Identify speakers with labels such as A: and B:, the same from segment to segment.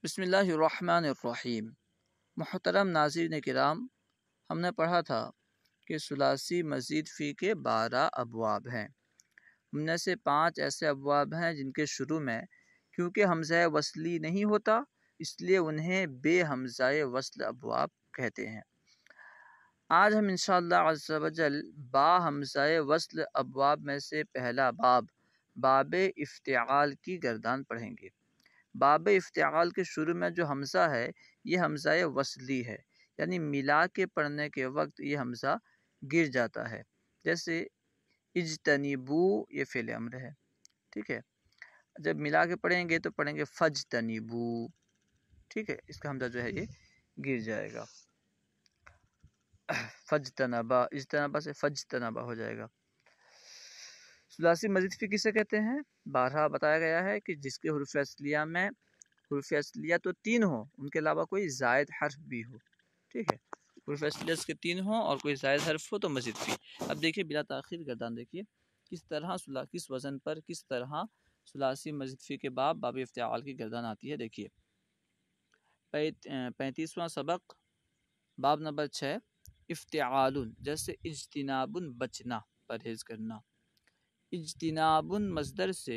A: بسم اللہ الرحمن الرحیم۔ محترم ناظرین کرام، ہم نے پڑھا تھا کہ ثلاثی مزید فی کے 12 ابواب ہیں۔ ان میں سے 5 ایسے ابواب ہیں جن کے شروع میں کیونکہ حمزہ وصلی نہیں ہوتا، اس لیے انہیں بے حمزہ وصل ابواب کہتے ہیں۔ آج ہم انشاءاللہ عز و جل با حمزہ وصل ابواب میں سے پہلا باب افتعال کی گردان پڑھیں گے۔ باب افتعال کے شروع میں جو حمزہ ہے یہ حمزہ وصلی ہے، یعنی ملا کے پڑھنے کے وقت یہ حمزہ گر جاتا ہے، جیسے اجتنبو یہ فعل امر ہے، ٹھیک ہے۔ جب ملا کے پڑھیں گے تو پڑھیں گے فجتنبو، ٹھیک ہے، اس کا حمزہ جو ہے یہ گر جائے گا، فجتنبا، اجتنبا سے فجتنبا ہو جائے گا۔ ثلاثی مزید فی کسے کہتے ہیں؟ بارہا بتایا گیا ہے کہ جس کے حروف اصلیہ تو 3 ہوں، ان کے علاوہ کوئی زائد حرف بھی ہو، ٹھیک ہے۔ حروف اصلیہ کے 3 ہوں اور کوئی زائد حرف ہو تو مزید فی۔ اب دیکھیے بلا تاخیر گردان دیکھیے کس وزن پر کس طرح ثلاثی مزید فی کے باب افتعال کی گردان آتی ہے۔ دیکھیے 35واں سبق، باب نمبر 6، افتعال، جیسے اجتناب بچنا، پرہیز کرنا۔ اجتناب مصدر سے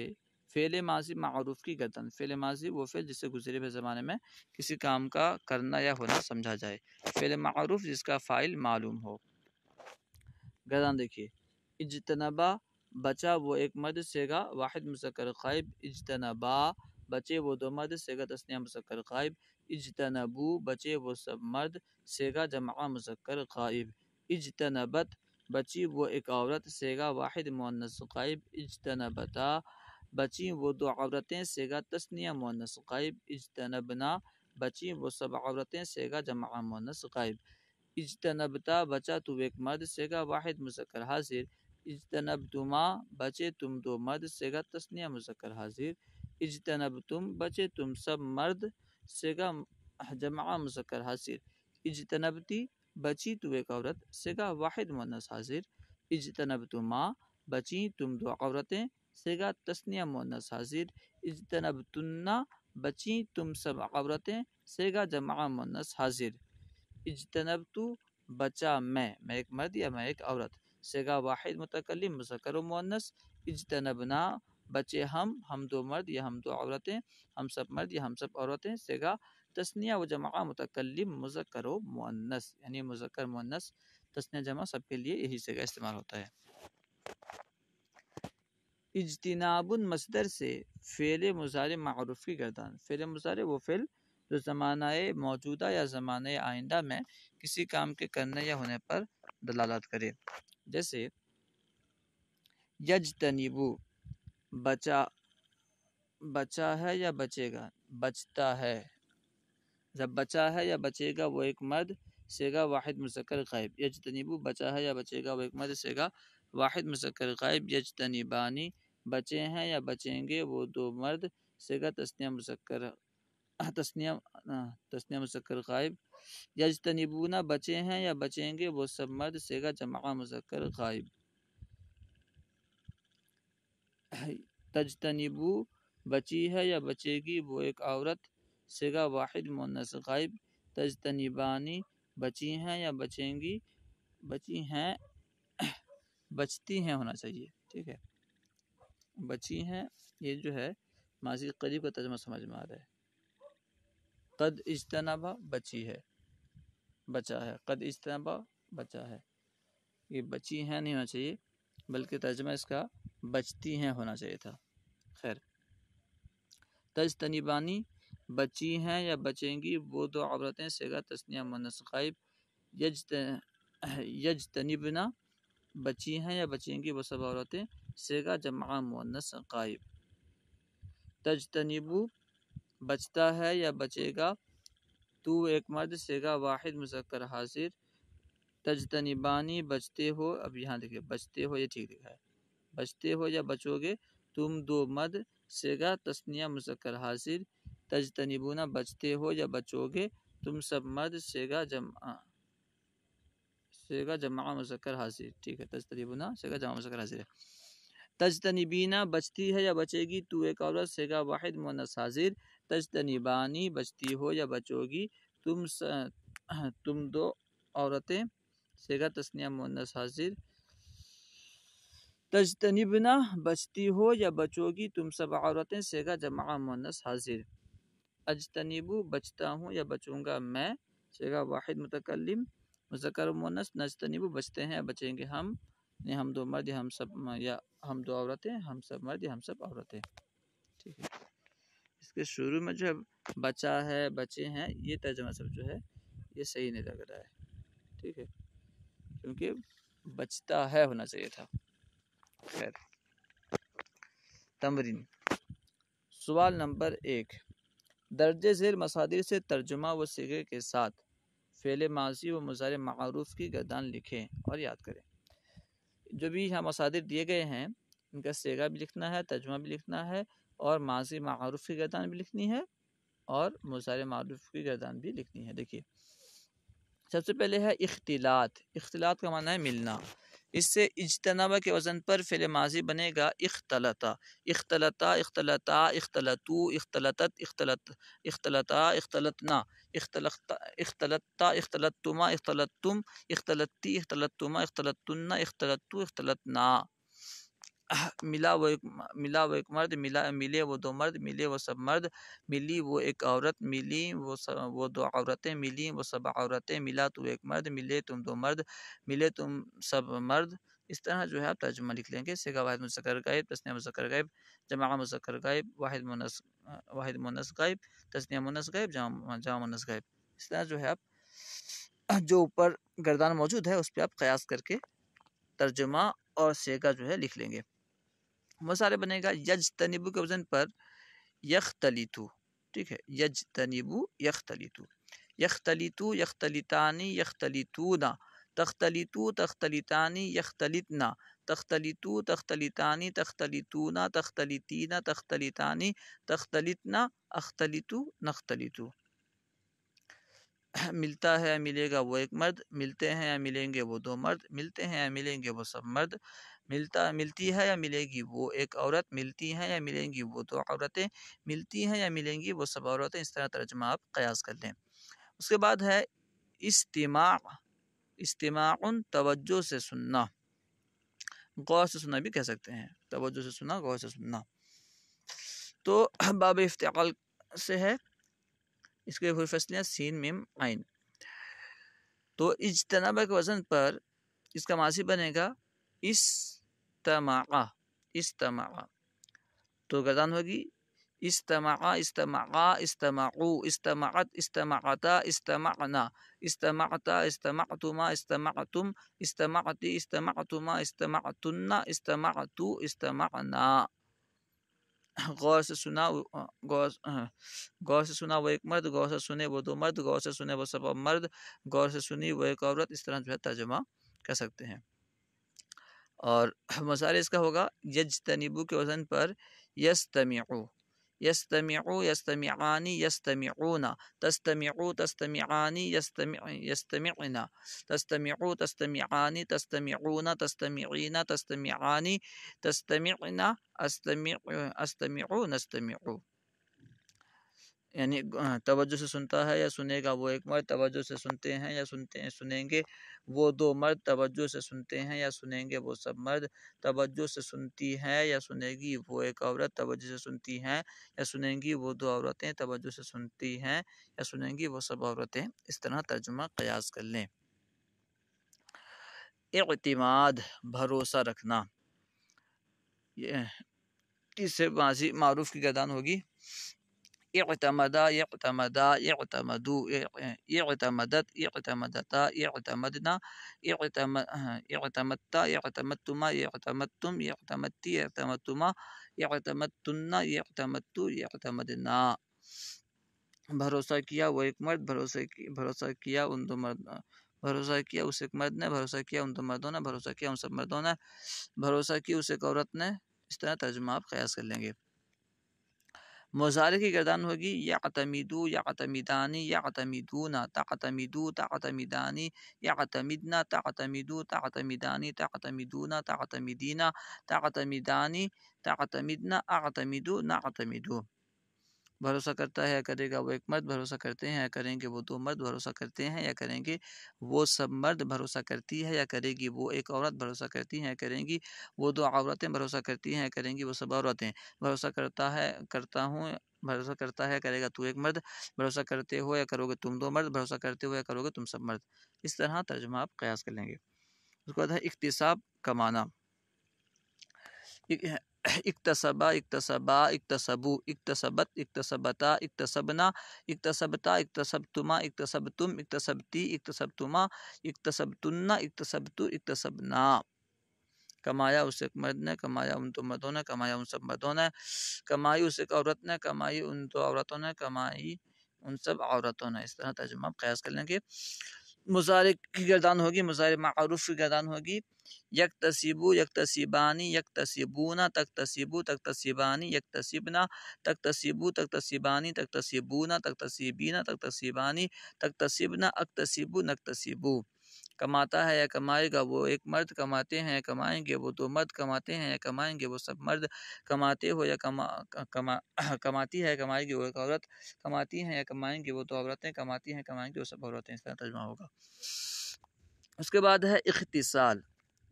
A: فعل ماضی معروف کی گردان، فعل ماضی وہ فعل جس سے گزرے ہوئے زمانے میں کسی کام کا کرنا یا ہونا سمجھا جائے، فعل معروف جس کا فاعل معلوم ہو۔ گردان دیکھیے، اجتنبا بچا وہ ایک مرد صیغہ واحد مذکر غائب، اجتنبا بچے وہ 2 مرد صیغہ تثنیہ مذکر غائب، اجتنبو بچے وہ سب مرد صیغہ جمع مذکر غائب، اجتنبت بچی وہ ایک عورت صیغہ واحد مؤنث غائب، اجتنبتا بچی وہ 2 عورتیں صیغہ تثنیہ مؤنث غائب، اجتنبنا بچی وہ سب عورتیں صیغہ جمع مؤنث غائب، اجتنبتا بچا تو ایک مرد صیغہ واحد مذکر حاضر، اجتنبتما بچے تم 2 مرد صیغہ تثنیہ مذکر حاضر، اجتنبتم بچے تم سب مرد صیغہ جمع مذکر حاضر، اجتنبتی بچی تو ایک عورت صیغہ واحد مؤنث حاضر، اجتنبتما بچی تم 2 عورتیں صیغہ تثنیہ مؤنث حاضر، اجتنبتن بچی تم سب عورتیں صیغہ جمع مؤنث حاضر، اجتنبتو بچا میں ایک مرد یا میں ایک عورت صیغہ واحد متکلم مذکر و مؤنث، اجتنبنا بچے ہم 2 مرد یا ہم 2 عورتیں، ہم سب مرد یا ہم سب عورتیں صیغہ تثنیہ و جمع متکلم مذکر و مؤنث، یعنی مذکر مؤنث تثنیہ جمع سب کے لیے یہی صیغہ استعمال ہوتا ہے۔ اجتناب مصدر سے فعل مضارع معروف کی گردان، فعل مضارع وہ فعل جو زمانہ موجودہ یا زمانہ آئندہ میں کسی کام کے کرنے یا ہونے پر دلالت کرے، جیسے یجتنبو بچا ہے یا بچے گا، بچتا ہے، جب بچا ہے یا بچے گا وہ ایک مرد صیغہ واحد مذکر غائب، یجتنبو بچا ہے یا بچے گا وہ ایک مرد صیغہ واحد مذکر غائب، یجتنبانی بچے ہیں یا بچیں گے وہ 2 مرد صیغہ تثنیہ مذکر غائب، یجتنبون بچے ہیں یا بچیں گے وہ سب مرد صیغہ جمع مذکر غائب، تجتنبو بچی ہے یا بچے گی وہ ایک عورت صیغہ واحد مؤنث غائب، تجتنبانی بچی ہیں یا بچیں گی، بچتی ہیں ہونا چاہیے، ٹھیک ہے، بچی ہیں یہ جو ہے ماضی قریب کا ترجمہ سمجھ میں آ رہا ہے۔ قد اجتنبا بچی ہے، بچا ہے، قد اجتنبا بچا ہے، یہ بچی ہیں نہیں ہونا چاہیے بلکہ ترجمہ اس کا بچتی ہیں ہونا چاہیے تھا۔ خیر، تجتنبانی بچی ہیں یا بچیں گی وہ 2 عورتیں صیغہ تثنیہ مؤنث غائب، یجتنبنا بچی ہیں یا بچیں گی وہ سب عورتیں صیغہ جمع مؤنث غائب، تجتنبو بچتا ہے یا بچے گا تو ایک مرد صیغہ واحد مذکر حاضر، تجتنبانی بچتے ہو، اب یہاں دیکھیے بچتے ہو یہ ٹھیک لکھا ہے، بچتے ہو یا بچو گے تم 2 مرد صیغہ تثنیہ مذکر حاضر، تجتنبونا بچتے ہو یا بچو گے تم سب مرد صیغہ جمع مذکر حاضر، ٹھیک ہے، تجتنبونا صیغہ جمع مذکر حاضر ہے، تجتنبینا بچتی ہے یا بچے گی تو ایک عورت صیغہ واحد مؤنث حاضر، تجتنبانی بچتی ہو یا بچو گی، تم دو عورتیں، صیغہ تثنیہ مؤنث حاضر، تجتنبنا بچتی ہو یا بچو گی تم سب عورتیں، صیغہ جمع مؤنث حاضر، اجتنبو بچتا ہوں یا بچوں گا میں، صیغہ واحد متکلم مذکر و مؤنث، نجتنبو بچتے ہیں یا بچیں گے ہم، یعنی ہم دو مرد یا ہم سب، یا ہم دو عورتیں، ہم سب مرد یا ہم سب عورتیں، ٹھیک ہے۔ اس کے شروع میں جو ہے بچا ہے، بچے ہیں، یہ ترجمہ سب جو ہے یہ صحیح نہیں لگ رہا ہے، ٹھیک ہے، کیونکہ بچتا ہے ہونا چاہیے تھا۔ خیر، تمرین سوال نمبر 1، درجہ ذیل مصادر سے ترجمہ و صیغے کے ساتھ فعل ماضی و مضارع معروف کی گردان لکھیں اور یاد کریں۔ جو بھی یہاں مصادر دیے گئے ہیں ان کا صیغہ بھی لکھنا ہے، ترجمہ بھی لکھنا ہے، اور ماضی معروف کی گردان بھی لکھنی ہے، اور مضارع معروف کی گردان بھی لکھنی ہے۔ دیکھیے سب سے پہلے ہے اختلاط۔ اختلاط کا معنی ہے ملنا۔ اس سے اجتنابہ کے وزن پر فعل ماضی بنے گا اختلطا، اختلطا، اختلطا، اختلطو، اختلطت، اختلطا، اختلطنا، اختلطتا، اختلطتما، اختلطتم، اختلطتی، اختلطتما، اختلطتن، اختلطتو، اختلطنا۔ ملا وہ ایک مرد، ملے وہ دو مرد، ملے وہ سب مرد، ملی وہ ایک عورت، ملی وہ دو عورتیں، ملی وہ سب عورتیں، ملا تو ایک مرد، ملے تم دو مرد، ملے تم سب مرد۔ اس طرح جو ہے آپ ترجمہ لکھ لیں گے۔ صیغہ واحد مذکر غائب، تثنیہ مذکر غائب، جمع مذکر غائب، واحد مؤنث غائب، تثنیہ مؤنث غائب، جمع مؤنث غائب۔ اس طرح جو ہے آپ جو اوپر گردان موجود ہے اس پہ آپ قیاس کر کے ترجمہ اور صیغہ جو ہے لکھ لیں گے۔ مصارع بنے گا یجتنبو کے وزن پر یختلطو، ٹھیک ہے، یجتنبو یختلطو، یختلطو، یختلطانی، یختلطونا، تختلطو، تختلطانی، یختلطنا، تختلطو، تختلطانی، تختلطونا، تختلطینا، تختلطانی، تختلطنا، اختلطو، نختلطو۔ ملتا ہے یا ملے گا وہ ایک مرد، ملتے ہیں یا ملیں گے وہ دو مرد، ملتے ہیں یا ملیں گے وہ سب مرد، ملتی ہے یا ملے گی وہ ایک عورت، ملتی ہیں یا ملیں گی وہ دو عورتیں، ملتی ہیں یا ملیں گی وہ سب عورتیں۔ اس طرح ترجمہ آپ قیاس کر لیں۔ اس کے بعد ہے استماع، استماع توجہ سے سننا، غور سے سننا بھی کہہ سکتے ہیں، توجہ سے سننا، غور سے سننا۔ تو باب افتعال سے ہے، اس کے حروف اصلیہ سین میم عین۔ تو اجتنابہ کے وزن پر اس کا ماضی بنے گا استماع، استماع، تو گردان ہوگی استماع، استماعا، استماعو، استماعت، استماعتا، استمعنا، استمعتا، استمعتما، استمعتم، استمعتی، استمعتما، استمعتن، استمعتو، استمعنا۔ غور سے سنا، غور سے سنا وہ ایک مرد، غور سے سنے وہ دو مرد، غور سے سنے وہ سب مرد، غور سے سنی وہ ایک عورت۔ اس طرح جو ہے ترجمہ کر سکتے ہیں۔ اور مصارع اس کا ہوگا یجتنبو کے وزن پر یستمعو، یستمعو، یستمعانی، یستمعون، تستمعو، تستمعانی، یستمعنا، تستمعو، تستمعانی، تستمعون، تستمعین، تستمعانی، تستمعنا، استمعو، نستمعو۔ یعنی توجہ سے سنتا ہے یا سنے گا وہ ایک مرد، توجہ سے سنتے ہیں یا سنیں گے وہ دو مرد، توجہ سے سنتے ہیں یا سنیں گے وہ سب مرد، توجہ سے سنتی ہے یا سنے گی وہ ایک عورت، توجہ سے سنتی ہیں یا سنیں گی وہ دو عورتیں، توجہ سے سنتی ہیں یا سنیں گی وہ سب عورتیں۔ اس طرح ترجمہ قیاس کر لیں۔ اعتماد، بھروسہ رکھنا، اس سے ماضی معروف کی گردان ہوگی اعتمدا، اعتمدا، اعتمدو، اعتمدت، اعتمدتا، اعتمدنا، اعتمدتا، اعتمدتما، اعتمدتم، اعتمدتی، اعتمدتما، اعتمدتن، اعتمدتو، اعتمدنا۔ بھروسہ کیا وہ ایک مرد، بھروسہ کیا ان دو مرد، بھروسہ کیا اس ایک مرد نے، بھروسہ کیا ان دو مردوں نے، بھروسہ کیا ان سب مردوں نے، بھروسہ کی اس ایک عورت نے۔ اس طرح ترجمہ آپ قیاس کر لیں گے۔ مضارع کی گردان ہوگی یعتمدو، یعتمدانی، یعتمدون، تعتمدو، تعتمدانی، یعتمدنا، تعتمدو، تعتمدانی، تعتمدون، تعتمدین، تعتمدانی، تعتمدنا، اعتمدو، نعتمدو۔ بھروسہ کرتا ہے یا کرے گا وہ ایک مرد بھروسہ کرتے ہیں یا کریں گے وہ دو مرد بھروسہ کرتے ہیں یا کریں گے وہ سب مرد بھروسہ کرتی ہے یا کرے گی وہ ایک عورت بھروسہ کرتی ہیں یا کریں گی وہ دو عورتیں بھروسہ کرتی ہیں یا کریں گی وہ سب عورتیں بھروسہ کرتا ہے کرے گا تو ایک مرد بھروسہ کرتے ہو یا کرو گے تم دو مرد بھروسہ کرتے ہو یا کرو گے تم سب مرد. اس طرح ترجمہ آپ قیاس کر لیں گے. اس کے بعد ہے اکتساب کا معنی. اکتسبا اکتسبا اکتسبو اکتسبت اکتسبتا اکتسبنا اکتسبتا اکتسبتما اکتسبتم اکتسبتی اکتسبتما اکتسبتن اکتسبتو اکتسبنا. کمایا اس ایک مرد نے کمایا ان دو مردوں نے کمایا ان سب مردوں نے کمائی اس ایک عورت نے کمائی ان دو عورتوں نے کمائی ان سب عورتوں نے. اس طرح ترجمہ آپ قیاس کر لیں گے. مضارع کی گردان ہوگی مضارع معروف کی گردان ہوگی. یکتسبو یکتسبانی یکتسبونا تکتسبو تکتسبانی یکتسبنا تکتسبو تکتسبانی تکتسبونا تکتسبینا تکتسبانی تکتسبنا اکتسبو نکتسبو. کماتا ہے یا کمائے گا وہ ایک مرد کماتے ہیں یا کمائیں گے وہ دو مرد کماتے ہیں یا کمائیں گے وہ سب مرد کماتے ہو یا کماتی ہے کمائے گی وہ ایک عورت کماتی ہیں یا کمائیں گے وہ دو عورتیں کماتی ہیں کمائیں گے وہ سب عورتیں. اس طرح ترجمہ ہوگا. اس کے بعد ہے اختصال.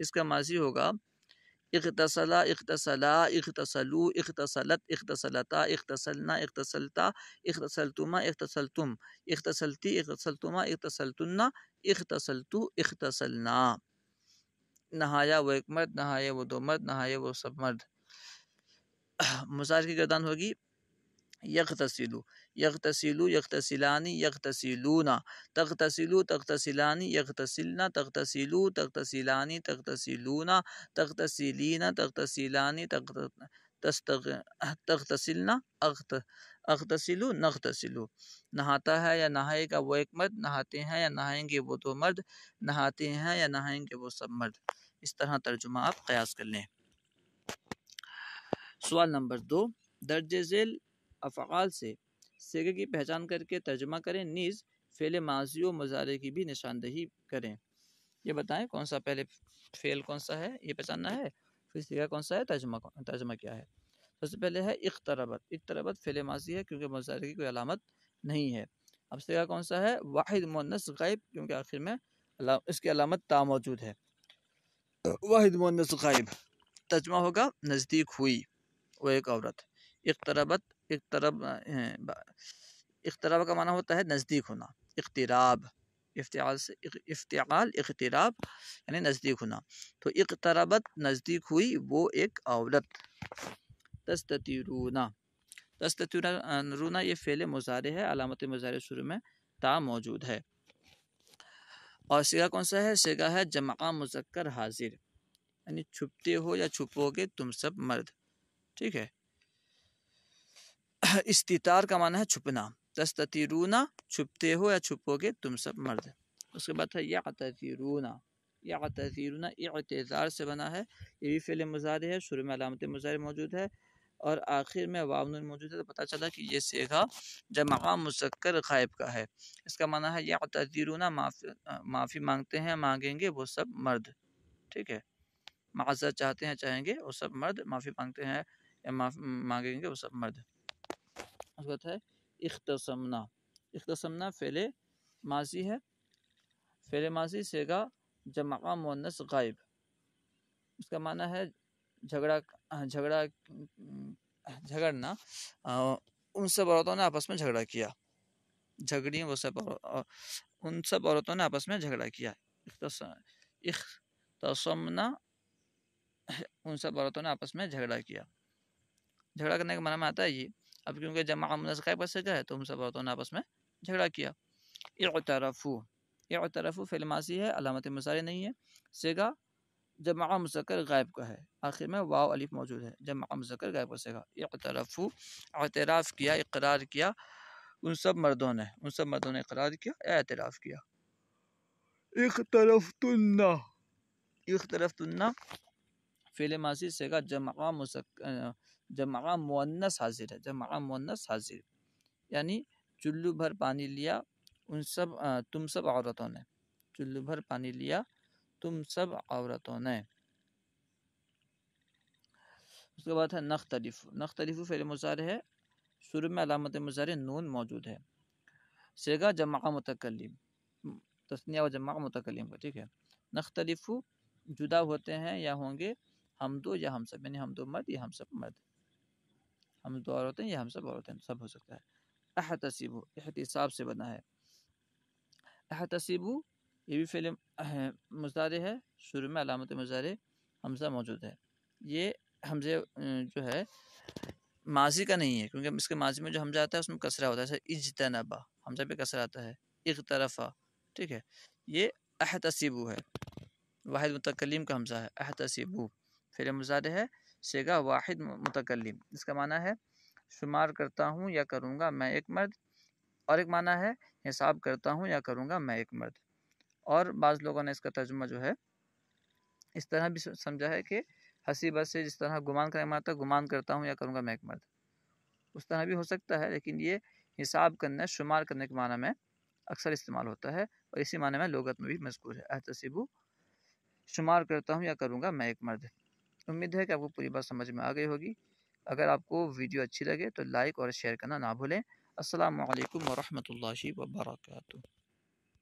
A: اس کا ماضی ہوگا اغتسلا اغتسلا اغتسلو اغتسلت اغتسلتا اغتسلنا اغتسلتا اغتسلتما اغتسلتم اغتسلتی اغتسلتما اغتسلتن اغتسلتو اغتسلنا. نہایا وہ ایک مرد نہائے وہ دو مرد نہائے وہ سب مرد. مضارع کی گردان ہوگی یغتسلو یغتسلو یغتسلانی یغتسلونا تغتسلو تغتسلانی یغتسلنا تغتسلو تغتسلانی تغتسلونا تغتسلینا تغتسلانی تغتسلنا اغتسلو نغتسلو. نہاتا ہے یا نہائے گا وہ ایک مرد نہاتے ہیں یا نہائیں گے وہ دو مرد نہاتے ہیں یا نہائیں گے وہ سب مرد. اس طرح ترجمہ آپ قیاس کر لیں. سوال نمبر 2. درج ذیل افعال سے صیغے کی پہچان کر کے ترجمہ کریں نیز فعل ماضی و مضارع کی بھی نشاندہی کریں. یہ بتائیں کون سا پہلے فعل کون سا ہے یہ پہچاننا ہے پھر صیغہ کون سا ہے ترجمہ کیا ہے. سب سے پہلے ہے اقتربت. اقتربت فعل ماضی ہے کیونکہ مضارع کی کوئی علامت نہیں ہے. اب صیغہ کون سا ہے واحد مؤنث غائب کیونکہ آخر میں اس کی علامت تا موجود ہے. واحد مؤنث غائب. ترجمہ ہوگا نزدیک ہوئی وہ ایک عورت. اقتربت اقتراب کا معنی ہوتا ہے نزدیک ہونا. اقتراب افتعال اقتراب یعنی نزدیک ہونا. تو اقتربت نزدیک ہوئی وہ ایک عورت. تستتیرونا تستتیرونا یہ فعل مضارع ہے علامت مضارع شروع میں تا موجود ہے. اور صیغہ کون سا ہے صیغہ ہے جمع مذکر حاضر یعنی چھپتے ہو یا چھپو گے تم سب مرد. ٹھیک ہے. استتار کا معنی ہے چھپنا. تستتیرونا چھپتے ہو یا چھپو گے تم سب مرد. اس کے بعد ہے یعتذرونا. یعتذرونا اعتذار سے بنا ہے. یہ بھی فعل مضارع ہے شروع میں علامت مضارع موجود ہے اور آخر میں واو نون موجود ہے. تو پتہ چلا کہ یہ صیغہ جمع مذکر غائب کا ہے. اس کا معنی ہے یعتذرونا معافی مانگتے ہیں مانگیں گے وہ سب مرد. ٹھیک ہے. معذرت چاہتے ہیں چاہیں گے وہ سب مرد معافی مانگتے ہیں یا مانگیں گے وہ سب مرد. اس کے بعد ہے اختصمنا. اختصمنا فعل ماضی ہے. فعل ماضی صیغہ جمع مؤنث غائب. اس کا معنی ہے جھگڑنا. ان سب عورتوں نے آپس میں جھگڑا کیا. جھگڑی وہ سب ان سب عورتوں نے آپس میں جھگڑا کیا. اختصمنا ان سب عورتوں نے آپس میں جھگڑا کیا. جھگڑا کرنے کا معنی میں آتا ہے یہ. اب کیونکہ جمع مؤنث غائب سے ہے تو ان سب عورتوں نے آپس میں جھگڑا کیا. اعترفو. اعترفو فعل ماضی ہے علامت مضارع نہیں ہے. صیغہ جمع مذکر غائب کا ہے. آخر میں واو الف موجود ہے. جمع مذکر غائب کا صیغہ. اعترفو اعتراف کیا اقرار کیا ان سب مردوں نے اقرار کیا اعتراف کیا. اختلفتن فعل ماضی صیغہ جمع مؤنث حاضر ہے. جمع مؤنث حاضر یعنی چلو بھر پانی لیا تم سب عورتوں نے. چلو بھر پانی لیا تم سب عورتوں نے. اس کے بعد ہے نختلف. نختلف فعل مضارع ہے شروع میں علامت مضارع نون موجود ہے. سیگا جمع متکلم، تثنیہ و جمع متکلم کا، ٹھیک ہے. نختلف جدا ہوتے ہیں یا ہوں گے ہم دو یا ہم سب، یعنی ہم دو مرد یا ہم سب مرد، ہم دو عورتیں یا ہم سب عورتیں، سب ہو سکتا ہے. احتسب احتساب سے بنا ہے. احتسب یہ بھی فعل مضارع ہے، شروع میں علامت مضارع حمزہ موجود ہے. یہ حمزے جو ہے ماضی کا نہیں ہے، کیونکہ اس کے ماضی میں جو حمزہ آتا ہے اس میں کسرہ ہوتا ہے، جیسے اجتنبا حمزہ پہ کسرہ آتا ہے، اغترفا، ٹھیک ہے. یہ احتسب ہے، واحد متکلم کا حمزہ ہے. احتسب فعل مضارع ہے، صیغہ واحد متکلم، اس کا معنی ہے شمار کرتا ہوں یا کروں گا میں ایک مرد، اور ایک معنی ہے حساب کرتا ہوں یا کروں گا میں ایک مرد. اور بعض لوگوں نے اس کا ترجمہ جو ہے اس طرح بھی سمجھا ہے کہ حسیبہ سے جس طرح گمان کرنے میں آتا ہے، گمان کرتا ہوں یا کروں گا میں ایک مرد، اس طرح بھی ہو سکتا ہے. لیکن یہ حساب کرنے، شمار کرنے کے معنی میں اکثر استعمال ہوتا ہے، اور اسی معنی میں لغت میں بھی مذکور ہے. احتسب شمار کرتا ہوں یا کروں گا میں ایک مرد. امید ہے کہ آپ کو پوری بات سمجھ میں آ گئی ہوگی. اگر آپ کو ویڈیو اچھی لگے تو لائک اور شیئر کرنا نہ بھولیں. السلام علیکم ورحمۃ اللہ وبرکاتہ.